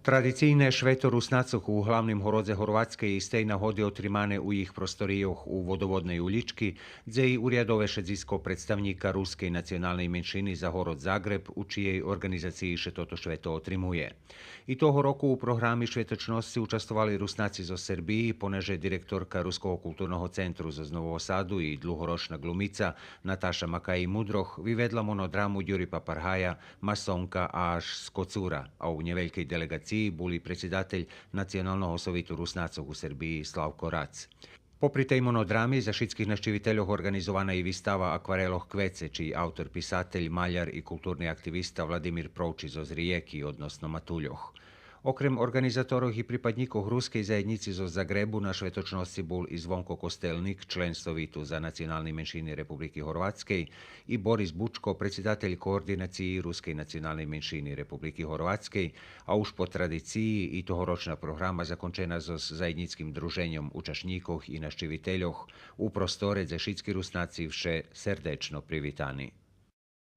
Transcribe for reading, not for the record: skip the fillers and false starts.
Традиційне швето руснацох у главнім городзе Хорватske i stej nahodi otrimane u ih prostorijoh u vodovodnej ulički, dze i urjadove šedzisko predstavnika ruskej nacionalnej menšini za horod Zagreb, u čijej organizaciji še toto šveto otrimuje. I toho roku u programi švetočnosti učestvovali Rusnaci zo Srbiji, poneže direktorka Ruskog kulturnog centru zo Novog Sadu i dlugoročna glumica Nataša Makaji Mudroh vyvedla monodramu Juripa Parhaja Masonka až Skocura, a u nje velikej delegaciji boli predsjedatelj Nacionalnog sovitu Rusnacov u Srbiji Slavko Rac. Popri tej monodrami za šitskih naščiviteljoh organizovana je i vistava Akvareloh Kvece, čiji autor, pisatelj, maljar i kulturni aktivista Vladimir Proučiz iz Rijeki, odnosno Matuljoh. Okrem organizatorov i pripadnikov ruskej zajednici zo Zagrebu na švetočnosti bol i Zvonko Kostelnik, člen Sovitu za nacionalni menšini Republiky Horvatskej, i Boris Bučko, predsjedatelj koordinaciji ruskej nacionalnej menšini Republiky Horvatskej, a už po tradiciji i tohoročna programa zakončena so zajednickim druženjom učašníkov i naščiviteljoh u prostore za šitski Rusnaci vše serdečno privitani.